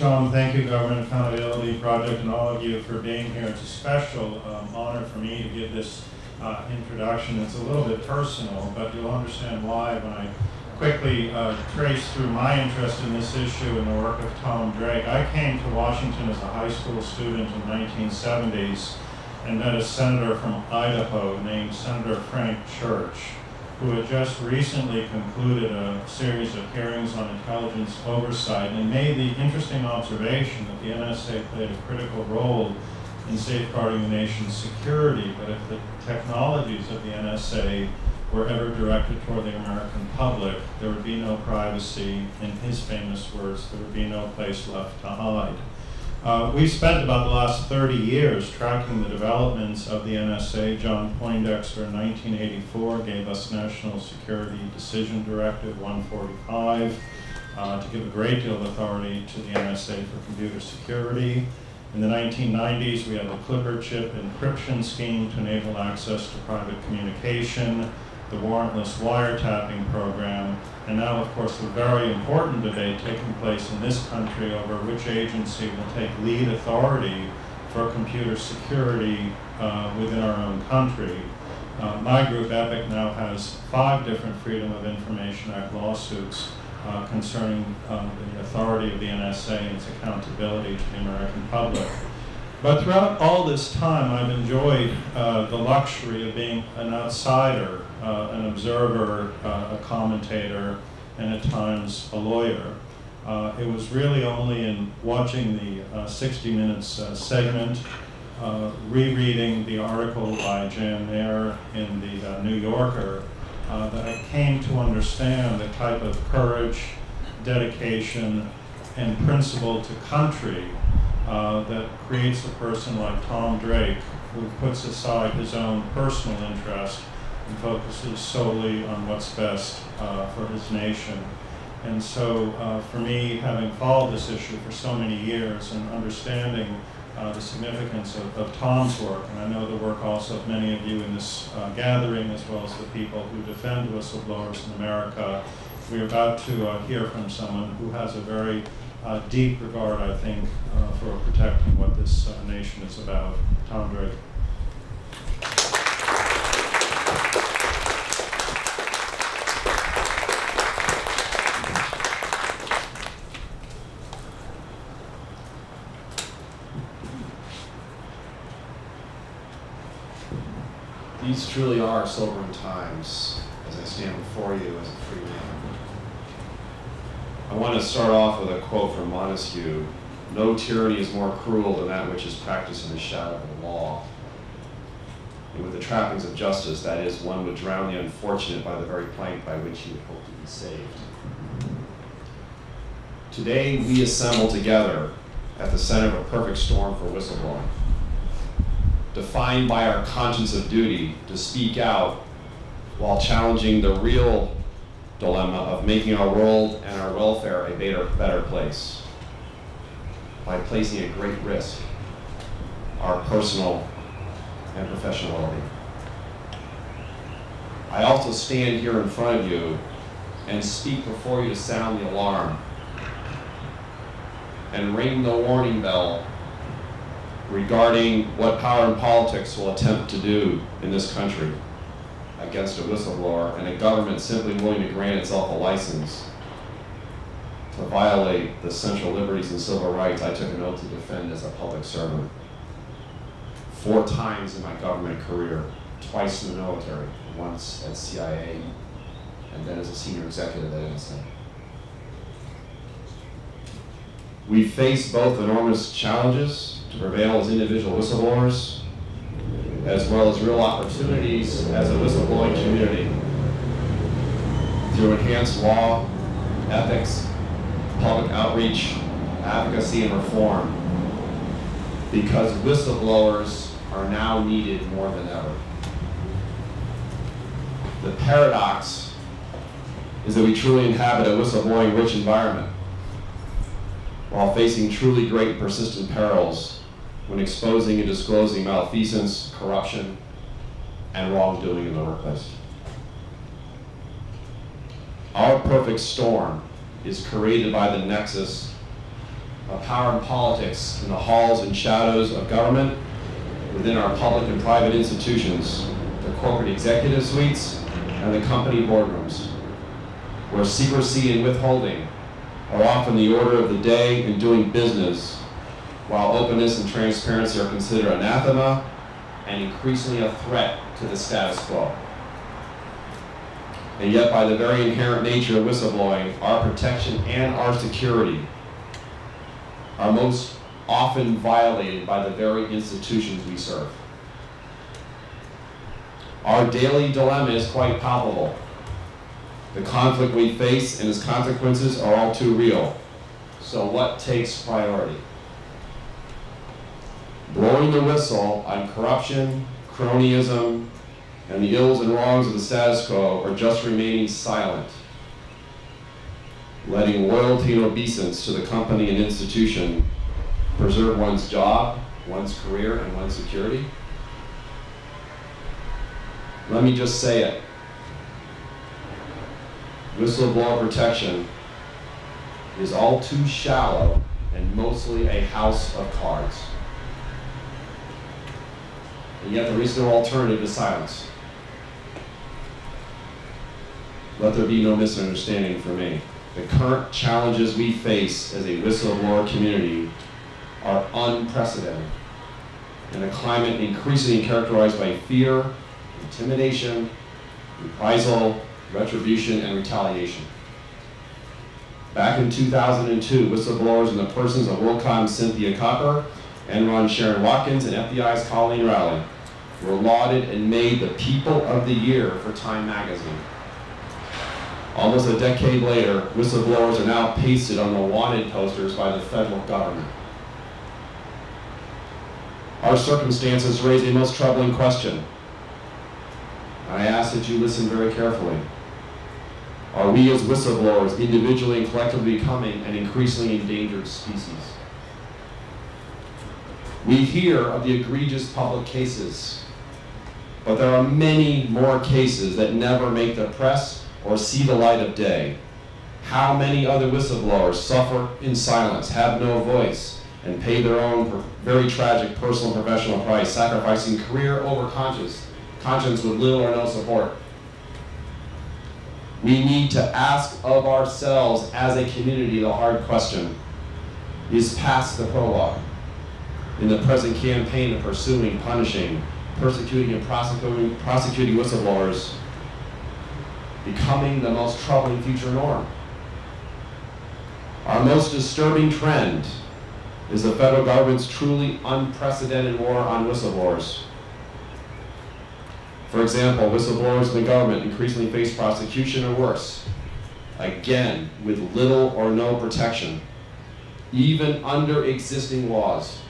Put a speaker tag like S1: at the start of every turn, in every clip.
S1: Tom. Thank you, Government Accountability Project, and all of you for being here. It's a special honor for me to give this introduction. It's a little bit personal, but you'll understand why when I quickly trace through my interest in this issue and the work of Tom Drake. I came to Washington as a high school student in the 1970s and met a senator from Idaho named Senator Frank Church, who had just recently concluded a series of hearings on intelligence oversight, and he made the interesting observation that the NSA played a critical role in safeguarding the nation's security, but if the technologies of the NSA were ever directed toward the American public, there would be no privacy. In his famous words, there would be no place left to hide. We spent about the last 30 years tracking the developments of the NSA. John Poindexter in 1984 gave us National Security Decision Directive 145 to give a great deal of authority to the NSA for computer security. In the 1990s, we had the Clipper chip encryption scheme to enable access to private communication, the warrantless wiretapping program, and now, of course, the very important debate taking place in this country over which agency will take lead authority for computer security within our own country. My group, EPIC, now has 5 different Freedom of Information Act lawsuits concerning the authority of the NSA and its accountability to the American public. But throughout all this time, I've enjoyed the luxury of being an outsider, an observer, a commentator, and at times a lawyer. It was really only in watching the 60 Minutes segment, rereading the article by Jan Mayer in the New Yorker, that I came to understand the type of courage, dedication, and principle to country that creates a person like Tom Drake, who puts aside his own personal interest and focuses solely on what's best for his nation. And so for me, having followed this issue for so many years and understanding the significance of Tom's work, and I know the work also of many of you in this gathering, as well as the people who defend whistleblowers in America, we're about to hear from someone who has a very deep regard, I think, for protecting what this nation is about. Tom Drake.
S2: These truly are sobering times as I stand before you as a free man. I want to start off with a quote from Montesquieu: "No tyranny is more cruel than that which is practiced in the shadow of the law." And with the trappings of justice, that is, one would drown the unfortunate by the very plank by which he would hope to be saved. Today, we assemble together at the center of a perfect storm for whistleblowing, defined by our conscience of duty to speak out while challenging the real dilemma of making our world and our welfare a better place by placing at great risk our personal and professional well-being. I also stand here in front of you and speak before you to sound the alarm and ring the warning bell regarding what power and politics will attempt to do in this country against a whistleblower and a government simply willing to grant itself a license to violate the central liberties and civil rights I took an oath to defend as a public servant. 4 times in my government career, twice in the military, once at CIA, and then as a senior executive at NSA. We face both enormous challenges to prevail as individual whistleblowers, as well as real opportunities as a whistleblowing community through enhanced law, ethics, public outreach, advocacy, and reform, because whistleblowers are now needed more than ever. The paradox is that we truly inhabit a whistleblowing rich environment while facing truly great and persistent perils when exposing and disclosing malfeasance, corruption, and wrongdoing in the workplace. Our perfect storm is created by the nexus of power and politics in the halls and shadows of government, within our public and private institutions, the corporate executive suites, and the company boardrooms, where secrecy and withholding are often the order of the day in doing business, while openness and transparency are considered anathema and increasingly a threat to the status quo. And yet, by the very inherent nature of whistleblowing, our protection and our security are most often violated by the very institutions we serve. Our daily dilemma is quite palpable. The conflict we face and its consequences are all too real. So what takes priority? Blowing the whistle on corruption, cronyism, and the ills and wrongs of the status quo, or just remaining silent, letting loyalty and obeisance to the company and institution preserve one's job, one's career, and one's security? Let me just say it. Whistleblower protection is all too shallow and mostly a house of cards. And yet there is no alternative to silence. Let there be no misunderstanding for me. The current challenges we face as a whistleblower community are unprecedented, in a climate increasingly characterized by fear, intimidation, reprisal, retribution, and retaliation. Back in 2002, whistleblowers in the persons of WorldCom's Cynthia Copper, Enron's Sharon Watkins, and FBI's Colleen Rowley were lauded and made the People of the Year for Time magazine. Almost a decade later, whistleblowers are now pasted on the wanted posters by the federal government. Our circumstances raise a most troubling question. I ask that you listen very carefully. Are we as whistleblowers individually and collectively becoming an increasingly endangered species? We hear of the egregious public cases, but there are many more cases that never make the press or see the light of day. How many other whistleblowers suffer in silence, have no voice, and pay their own very tragic personal and professional price, sacrificing career over conscience with little or no support? We need to ask of ourselves as a community the hard question: is past the prologue, in the present campaign of pursuing, punishing, persecuting, and prosecuting whistleblowers, becoming the most troubling future norm? Our most disturbing trend is the federal government's truly unprecedented war on whistleblowers. For example, whistleblowers in the government increasingly face prosecution or worse, again, with little or no protection, even under existing laws.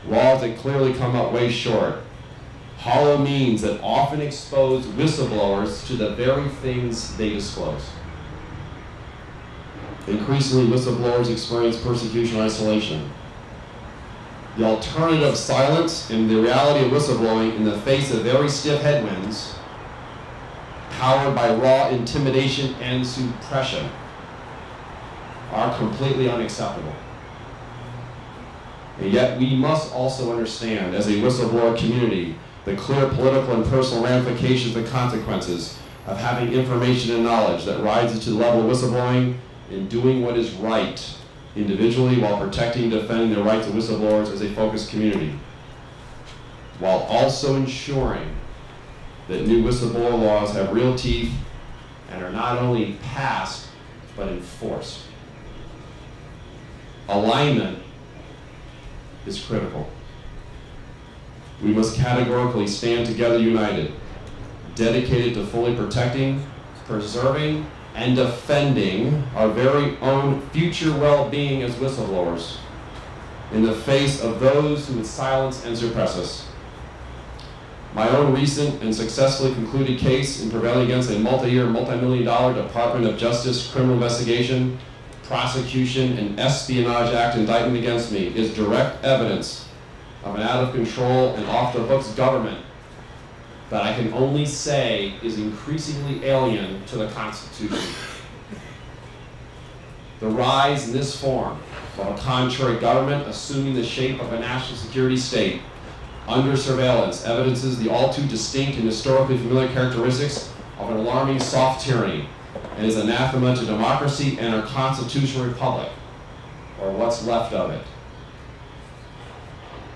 S2: Laws that clearly come up way short. Hollow means that often expose whistleblowers to the very things they disclose. Increasingly, whistleblowers experience persecution and isolation. The alternative, silence, and the reality of whistleblowing in the face of very stiff headwinds, powered by raw intimidation and suppression, are completely unacceptable. And yet we must also understand, as a whistleblower community, the clear political and personal ramifications and consequences of having information and knowledge that rises to the level of whistleblowing in doing what is right individually, while protecting and defending the rights of whistleblowers as a focused community, while also ensuring that new whistleblower laws have real teeth and are not only passed, but enforced. Alignment is critical. We must categorically stand together united, dedicated to fully protecting, preserving, and defending our very own future well-being as whistleblowers in the face of those who would silence and suppress us. My own recent and successfully concluded case in prevailing against a multi-year, multi-million-dollar Department of Justice criminal investigation, prosecution, and Espionage Act indictment against me is direct evidence of an out-of-control and off-the-books government that I can only say is increasingly alien to the Constitution. The rise in this form of a contrary government assuming the shape of a national security state under surveillance evidences the all too distinct and historically familiar characteristics of an alarming soft tyranny and is anathema to democracy and our constitutional republic, or what's left of it.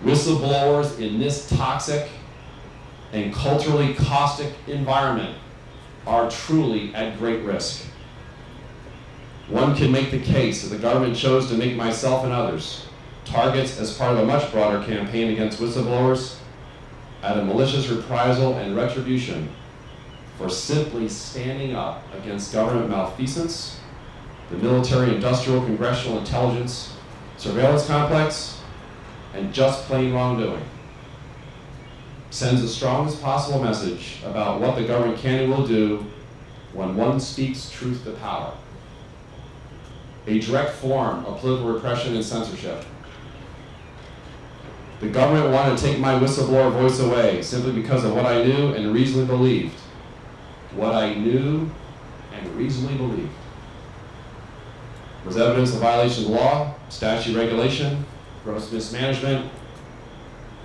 S2: Whistleblowers in this toxic and culturally caustic environment are truly at great risk. One can make the case that the government chose to make myself and others targets as part of a much broader campaign against whistleblowers at a malicious reprisal and retribution for simply standing up against government malfeasance, the military-industrial congressional intelligence surveillance complex, and just plain wrongdoing. Sends the strongest possible message about what the government can and will do when one speaks truth to power. A direct form of political repression and censorship. The government wanted to take my whistleblower voice away simply because of what I knew and reasonably believed. What I knew and reasonably believed was evidence of violation of law, statute regulation, gross mismanagement,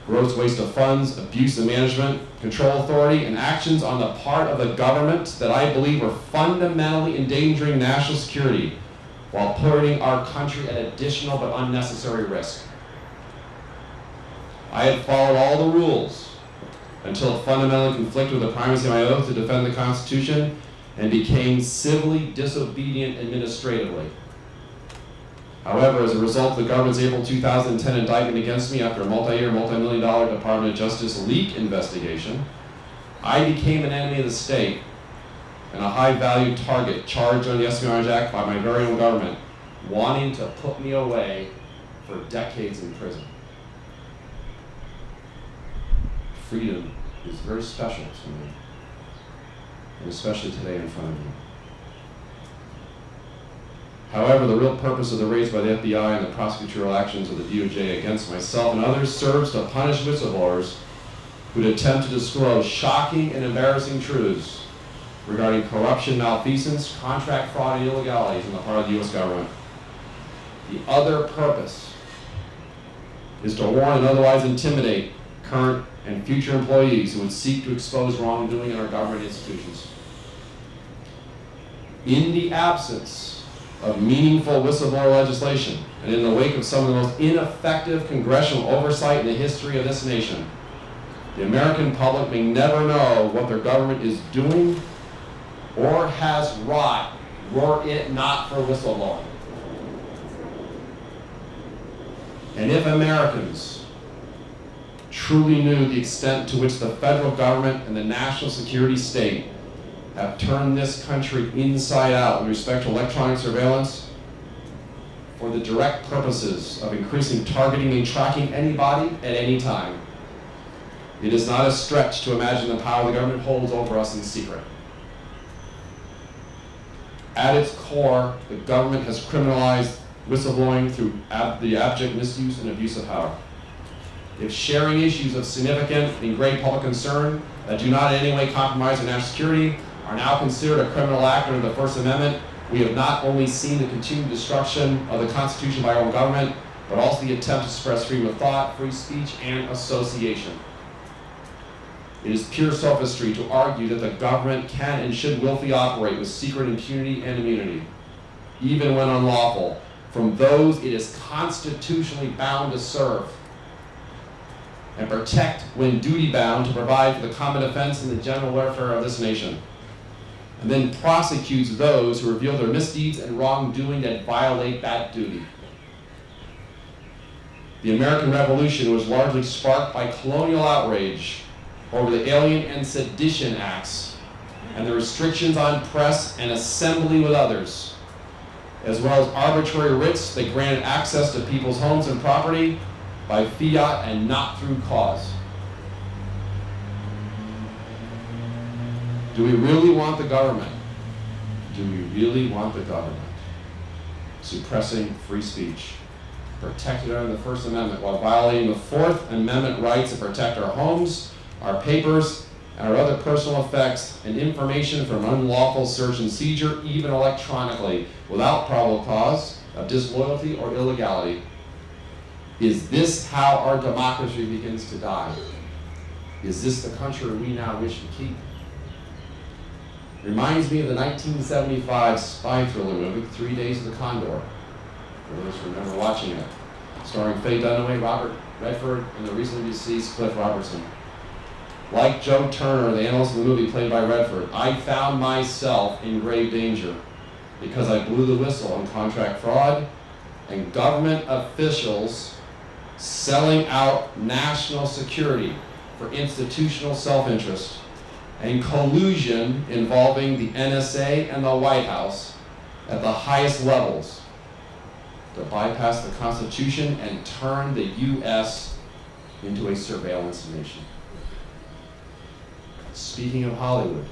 S2: gross waste of funds, abuse of management, control authority, and actions on the part of the government that I believe were fundamentally endangering national security while putting our country at additional but unnecessary risk. I had followed all the rules until it fundamentally conflicted with the primacy of my oath to defend the Constitution and became civilly disobedient administratively. However, as a result of the government's April 2010 indictment against me after a multi-year, multi-million-dollar Department of Justice leak investigation, I became an enemy of the state and a high-value target charged under the Espionage Act by my very own government, wanting to put me away for decades in prison. Freedom is very special to me, and especially today in front of you. However, the real purpose of the raids by the FBI and the prosecutorial actions of the DOJ against myself and others serves to punish whistleblowers who would attempt to disclose shocking and embarrassing truths regarding corruption, malfeasance, contract fraud, and illegalities on the part of the U.S. government. The other purpose is to warn and otherwise intimidate current and future employees who would seek to expose wrongdoing in our government institutions. In the absence of meaningful whistleblower legislation, and in the wake of some of the most ineffective congressional oversight in the history of this nation, the American public may never know what their government is doing or has wrought were it not for whistleblowing. And if Americans truly knew the extent to which the federal government and the national security state have turned this country inside out with respect to electronic surveillance for the direct purposes of increasing targeting and tracking anybody at any time, it is not a stretch to imagine the power the government holds over us in secret. At its core, the government has criminalized whistleblowing through the abject misuse and abuse of power. If sharing issues of significant and great public concern that do not in any way compromise our national security are now considered a criminal act under the First Amendment, we have not only seen the continued destruction of the Constitution by our own government, but also the attempt to suppress freedom of thought, free speech, and association. It is pure sophistry to argue that the government can and should willfully operate with secret impunity and immunity, even when unlawful, from those it is constitutionally bound to serve, and protect when duty-bound to provide for the common defense and the general welfare of this nation, and then prosecutes those who reveal their misdeeds and wrongdoing that violate that duty. The American Revolution was largely sparked by colonial outrage over the Alien and Sedition Acts and the restrictions on press and assembly with others, as well as arbitrary writs that granted access to people's homes and property by fiat and not through cause. Do we really want the government? Do we really want the government suppressing free speech, protected under the First Amendment, while violating the Fourth Amendment rights to protect our homes, our papers, or other personal effects, and information from unlawful search and seizure, even electronically, without probable cause of disloyalty or illegality. Is this how our democracy begins to die? Is this the country we now wish to keep? Reminds me of the 1975 spy thriller movie, 3 Days of the Condor. For those who remember watching it. Starring Faye Dunaway, Robert Redford, and the recently deceased Cliff Robertson. Like Joe Turner, the analyst in the movie played by Redford, I found myself in grave danger because I blew the whistle on contract fraud and government officials selling out national security for institutional self-interest and collusion involving the NSA and the White House at the highest levels to bypass the Constitution and turn the U.S. into a surveillance nation. Speaking of Hollywood,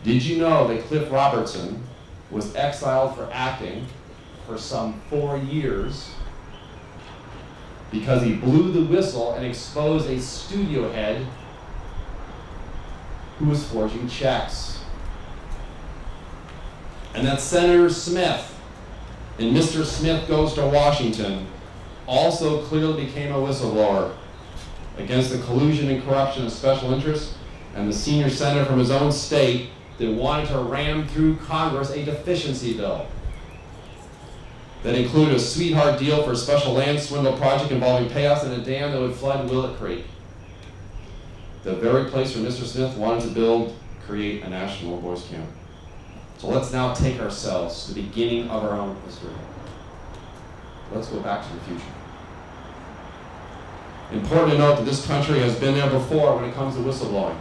S2: did you know that Cliff Robertson was exiled for acting for some 4 years because he blew the whistle and exposed a studio head who was forging checks? And that Senator Smith in Mr. Smith Goes to Washington also clearly became a whistleblower against the collusion and corruption of special interests and the senior senator from his own state that wanted to ram through Congress a deficiency bill that included a sweetheart deal for a special land swindle project involving payouts and a dam that would flood Willett Creek, the very place where Mr. Smith wanted to create a national boys camp. So let's now take ourselves to the beginning of our own history. Let's go back to the future. Important to note that this country has been there before when it comes to whistleblowing,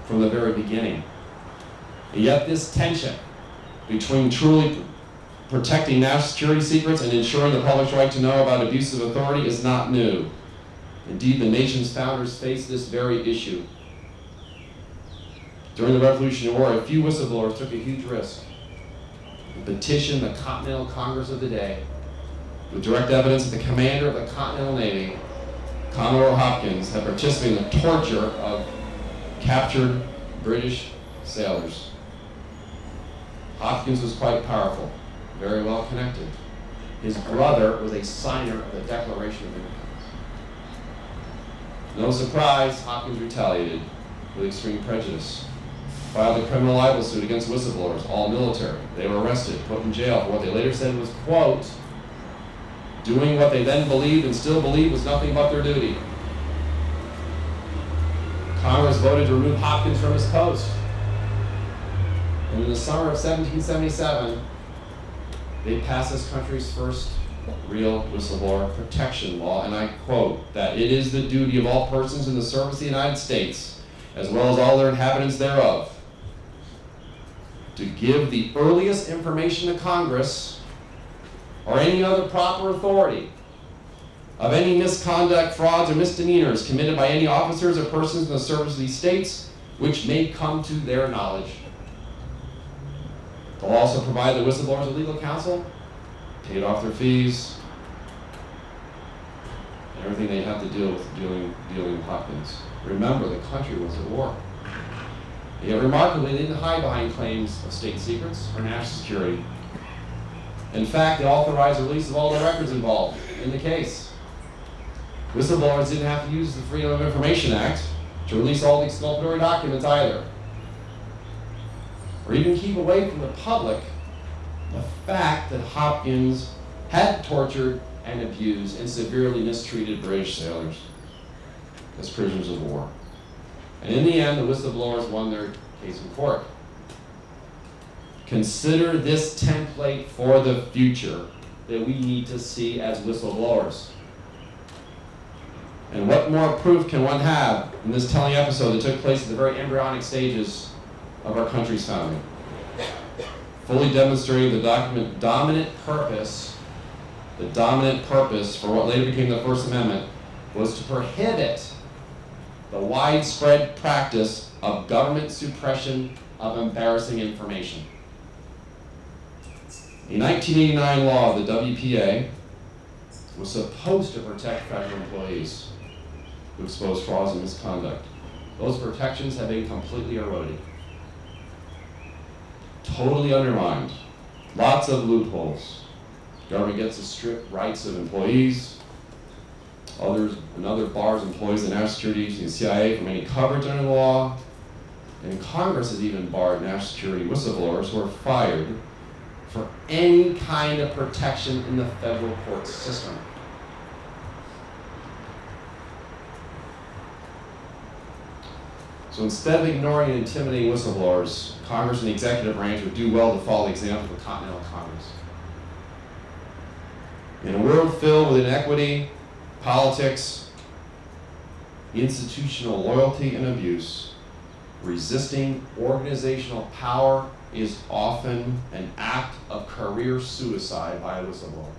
S2: from the very beginning. And yet this tension between truly protecting national security secrets and ensuring the public's right to know about abuses of authority is not new. Indeed, the nation's founders faced this very issue. During the Revolutionary War, a few whistleblowers took a huge risk and petitioned the Continental Congress of the day with direct evidence that the commander of the Continental Navy, Commodore Hopkins, had participated in the torture of captured British sailors. Hopkins was quite powerful, very well connected. His brother was a signer of the Declaration of Independence. No surprise, Hopkins retaliated with extreme prejudice. Filed a criminal libel suit against whistleblowers, all military. They were arrested, put in jail for what they later said was, quote, doing what they then believed and still believe was nothing but their duty. Congress voted to remove Hopkins from his post. And in the summer of 1777, they passed this country's first real whistleblower protection law, and I quote, that it is the duty of all persons in the service of the United States, as well as all their inhabitants thereof, to give the earliest information to Congress or any other proper authority of any misconduct, frauds, or misdemeanors committed by any officers or persons in the service of these states which may come to their knowledge. They'll also provide the whistleblowers with legal counsel, paid off their fees, and everything they have to deal with dealing with Hopkins. Remember, the country was at war. Yet remarkably, they didn't hide behind claims of state secrets or national security. In fact, they authorized the release of all the records involved in the case. Whistleblowers didn't have to use the Freedom of Information Act to release all the exculpatory documents either, or even keep away from the public the fact that Hopkins had tortured and abused and severely mistreated British sailors as prisoners of war. And in the end, the whistleblowers won their case in court. Consider this template for the future that we need to see as whistleblowers. And what more proof can one have in this telling episode that took place at the very embryonic stages of our country's founding? Fully demonstrating the dominant purpose for what later became the First Amendment was to prohibit the widespread practice of government suppression of embarrassing information. A 1989 law of the WPA was supposed to protect federal employees who exposed frauds and misconduct. those protections have been completely eroded, totally undermined. Lots of loopholes. Government gets to strip rights of employees. Another bars employees of the National Security Agency and CIA from any coverage under the law. And Congress has even barred national security whistleblowers who are fired for any kind of protection in the federal court system. So instead of ignoring and intimidating whistleblowers, Congress and the executive branch would do well to follow the example of the Continental Congress. In a world filled with inequity, politics, institutional loyalty, and abuse, resisting organizational power is often an act of career suicide by a whistleblower.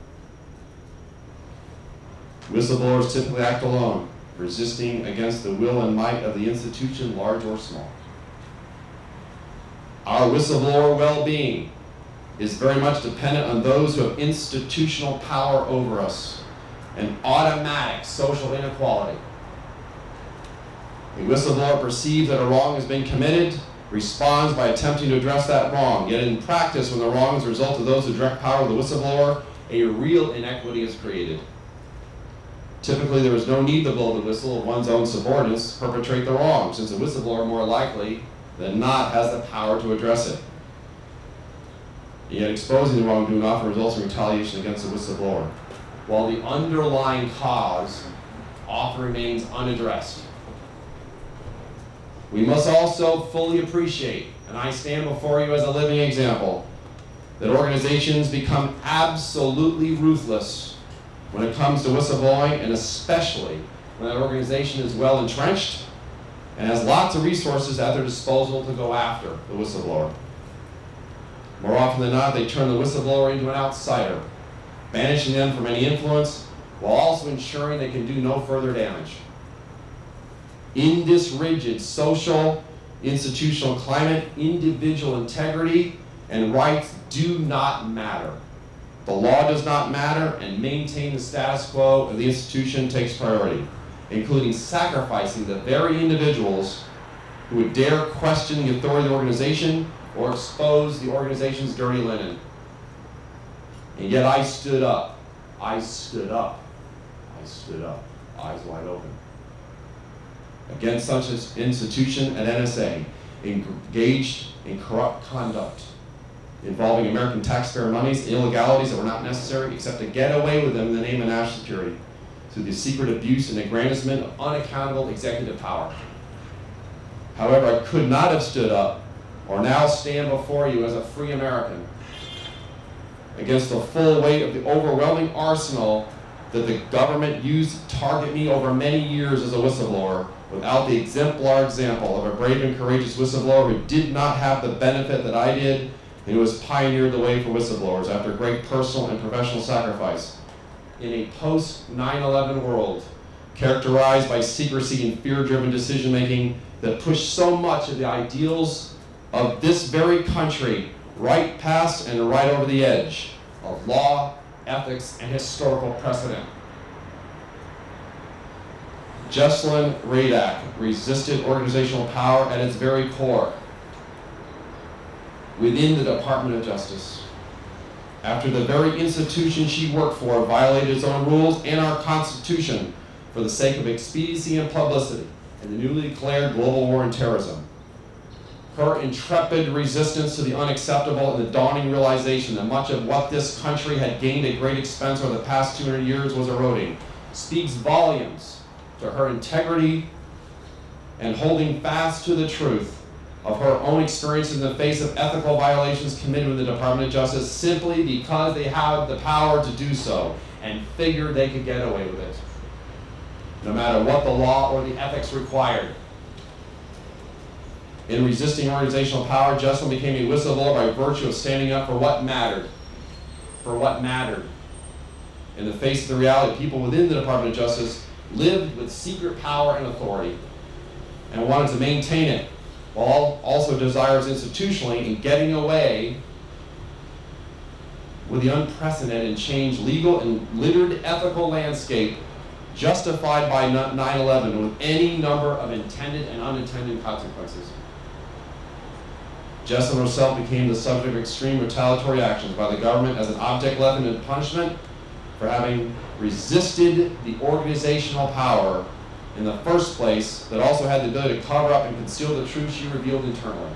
S2: Whistleblowers typically act alone, resisting against the will and might of the institution, large or small. Our whistleblower well-being is very much dependent on those who have institutional power over us and automatic social inequality. A whistleblower perceives that a wrong has been committed, responds by attempting to address that wrong. Yet in practice, when the wrong is a result of those who direct power of the whistleblower, a real inequity is created. Typically, there is no need to blow the whistle of one's own subordinates to perpetrate the wrong, since the whistleblower more likely than not has the power to address it. Yet exposing the wrongdoing often results in retaliation against the whistleblower, while the underlying cause often remains unaddressed. We must also fully appreciate, and I stand before you as a living example, that organizations become absolutely ruthless when it comes to whistleblowing, and especially when that organization is well entrenched and has lots of resources at their disposal to go after the whistleblower. More often than not, they turn the whistleblower into an outsider, banishing them from any influence, while also ensuring they can do no further damage. In this rigid social, institutional climate, individual integrity and rights do not matter. The law does not matter, and maintaining the status quo of the institution takes priority, including sacrificing the very individuals who would dare question the authority of the organization or expose the organization's dirty linen. And yet I stood up. I stood up. I stood up, eyes wide open, against such an institution at NSA, engaged in corrupt conduct involving American taxpayer monies, illegalities that were not necessary except to get away with them in the name of national security, through the secret abuse and aggrandizement of unaccountable executive power. However, I could not have stood up or now stand before you as a free American against the full weight of the overwhelming arsenal that the government used to target me over many years as a whistleblower, without the exemplar example of a brave and courageous whistleblower who did not have the benefit that I did, and who has pioneered the way for whistleblowers after great personal and professional sacrifice. In a post-9/11 world, characterized by secrecy and fear-driven decision-making that pushed so much of the ideals of this very country right past and right over the edge of law, ethics, and historical precedent. Jesselyn Radack resisted organizational power at its very core within the Department of Justice, after the very institution she worked for violated its own rules and our Constitution for the sake of expediency and publicity in the newly declared global war on terrorism. Her intrepid resistance to the unacceptable and the dawning realization that much of what this country had gained at great expense over the past 200 years was eroding speaks volumes to her integrity and holding fast to the truth of her own experience in the face of ethical violations committed with the Department of Justice, simply because they had the power to do so and figured they could get away with it, no matter what the law or the ethics required. In resisting organizational power, Jesselyn became a whistleblower by virtue of standing up for what mattered. For what mattered. In the face of the reality, people within the Department of Justice lived with secret power and authority and wanted to maintain it, while also desires institutionally in getting away with the unprecedented and changed legal and littered ethical landscape justified by 9/11 with any number of intended and unintended consequences. Jesselyn herself became the subject of extreme retaliatory actions by the government as an object lesson in punishment for having resisted the organizational power in the first place that also had the ability to cover up and conceal the truth she revealed internally.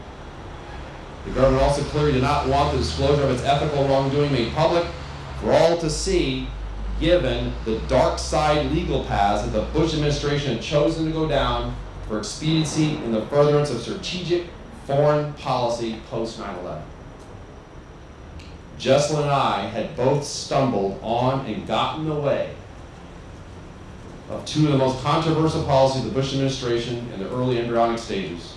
S2: The government also clearly did not want the disclosure of its ethical wrongdoing made public for all to see, given the dark side legal paths that the Bush administration had chosen to go down for expediency in the furtherance of strategic foreign policy post 9/11. Jesselyn and I had both stumbled on and gotten in the way of two of the most controversial policies of the Bush administration in the early embryonic stages: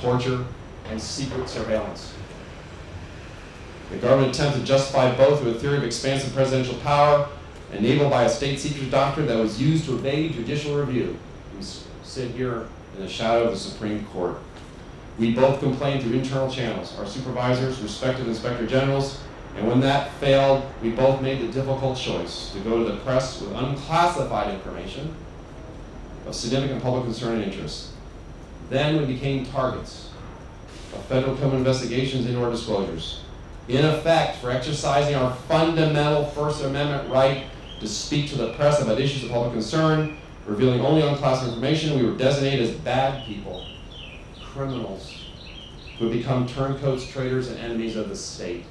S2: torture and secret surveillance. The government attempted to justify both with a theory of expansive presidential power enabled by a state secrets doctrine that was used to evade judicial review. We sit here in the shadow of the Supreme Court. We both complained through internal channels, our supervisors, respective inspector generals, and when that failed, we both made the difficult choice to go to the press with unclassified information of significant public concern and interest. Then we became targets of federal criminal investigations into our disclosures. In effect, for exercising our fundamental First Amendment right to speak to the press about issues of public concern, revealing only unclassified information, we were designated as bad people, criminals, who had become turncoats, traitors, and enemies of the state.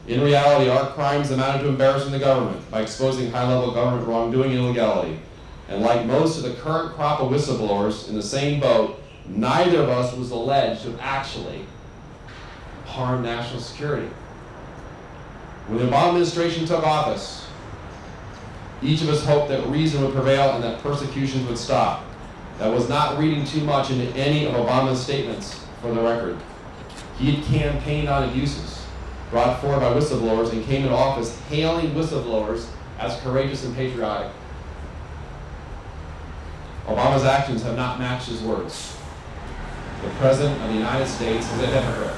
S2: In reality, our crimes amounted to embarrassing the government by exposing high-level government wrongdoing and illegality. And like most of the current crop of whistleblowers in the same boat, neither of us was alleged to have actually harmed national security. When the Obama administration took office, each of us hoped that reason would prevail and that persecutions would stop. That was not reading too much into any of Obama's statements, for the record. He had campaigned on abuses brought forward by whistleblowers and came into office hailing whistleblowers as courageous and patriotic. Obama's actions have not matched his words. The President of the United States is a hypocrite.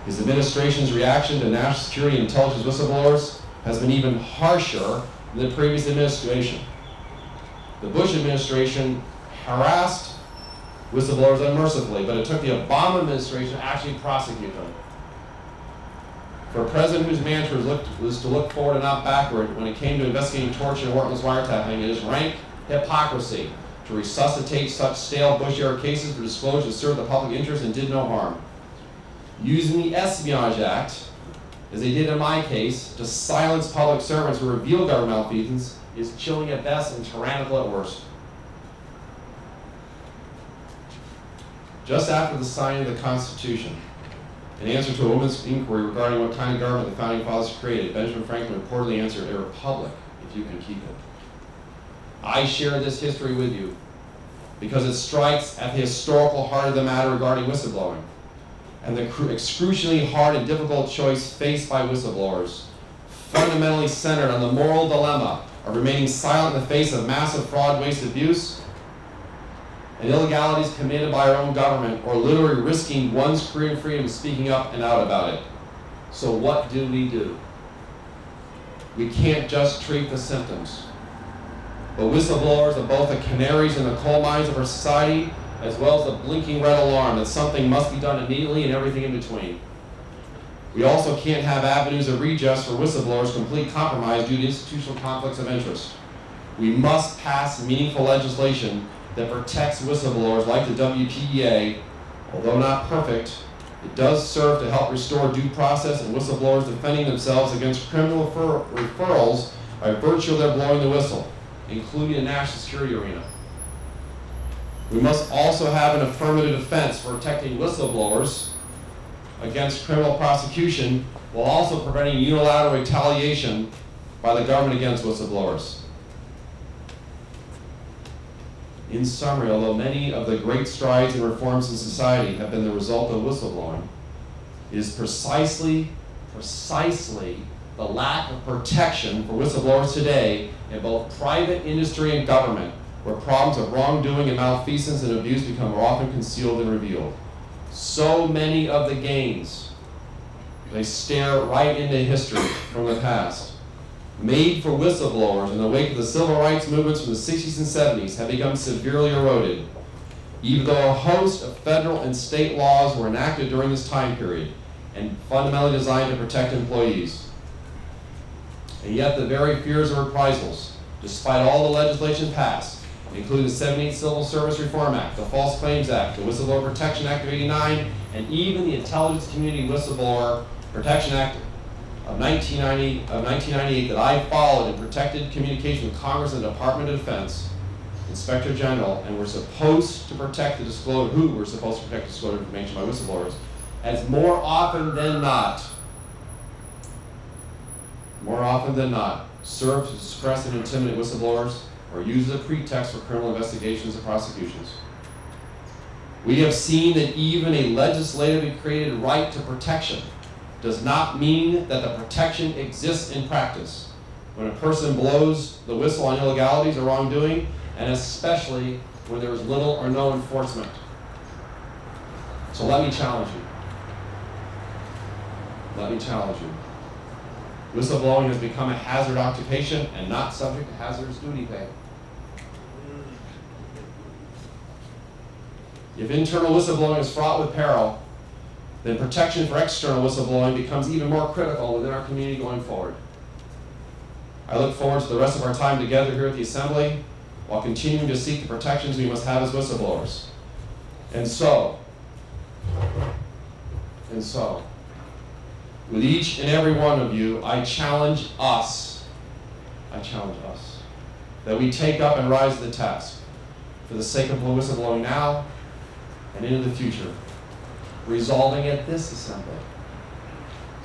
S2: His administration's reaction to national security and intelligence whistleblowers has been even harsher than the previous administration. The Bush administration harassed whistleblowers unmercifully, but it took the Obama administration to actually prosecute them. For a president whose mantra was to look forward and not backward when it came to investigating torture and warrantless wiretapping, it is rank hypocrisy to resuscitate such stale Bush-era cases for disclosure to serve the public interest and did no harm. Using the Espionage Act, as they did in my case, to silence public servants who reveal government malfeasance is chilling at best and tyrannical at worst. Just after the signing of the Constitution, in answer to a woman's inquiry regarding what kind of government the Founding Fathers created, Benjamin Franklin reportedly answered, "A republic, if you can keep it." I share this history with you because it strikes at the historical heart of the matter regarding whistleblowing and the excruciatingly hard and difficult choice faced by whistleblowers, fundamentally centered on the moral dilemma of remaining silent in the face of massive fraud, waste, abuse, and illegalities committed by our own government, or literally risking one's career and freedom speaking up and out about it. So what do? We can't just treat the symptoms. But whistleblowers are both the canaries in the coal mines of our society, as well as the blinking red alarm that something must be done immediately and everything in between. We also can't have avenues of redress for whistleblowers complete compromise due to institutional conflicts of interest. We must pass meaningful legislation that protects whistleblowers like the WPEA. Although not perfect, it does serve to help restore due process and whistleblowers defending themselves against criminal referrals by virtue of their blowing the whistle, including the national security arena. We must also have an affirmative defense for protecting whistleblowers against criminal prosecution while also preventing unilateral retaliation by the government against whistleblowers. In summary, although many of the great strides and reforms in society have been the result of whistleblowing, it is precisely the lack of protection for whistleblowers today in both private industry and government, where problems of wrongdoing and malfeasance and abuse become more often concealed and revealed. So many of the gains, they stare right into history from the past. made for whistleblowers in the wake of the civil rights movements from the 60s and 70s have become severely eroded, even though a host of federal and state laws were enacted during this time period and fundamentally designed to protect employees. And yet the very fears of reprisals, despite all the legislation passed, including the 78 Civil Service Reform Act, the False Claims Act, the Whistleblower Protection Act of '89, and even the Intelligence Community Whistleblower Protection Act of 1998 that I followed in protected communication with Congress and the Department of Defense, Inspector General, and were supposed to protect the disclosure, who were supposed to protect disclosure information by whistleblowers, as more often than not, serve to suppress and intimidate whistleblowers or use as a pretext for criminal investigations and prosecutions. We have seen that even a legislatively created right to protection does not mean that the protection exists in practice when a person blows the whistle on illegalities or wrongdoing, and especially when there is little or no enforcement. So let me challenge you. Whistleblowing has become a hazard occupation and not subject to hazardous duty pay. If internal whistleblowing is fraught with peril, then protection for external whistleblowing becomes even more critical within our community going forward. I look forward to the rest of our time together here at the Assembly while continuing to seek the protections we must have as whistleblowers. And so, with each and every one of you, I challenge us, that we take up and rise to the task for the sake of whistleblowing now and into the future, resolving at this Assembly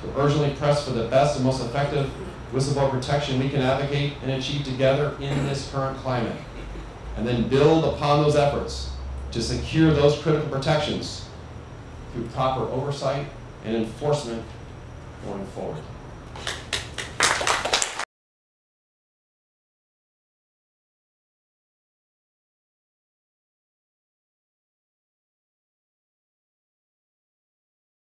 S2: to urgently press for the best and most effective whistleblower protection we can advocate and achieve together in this current climate, and then build upon those efforts to secure those critical protections through proper oversight and enforcement going forward.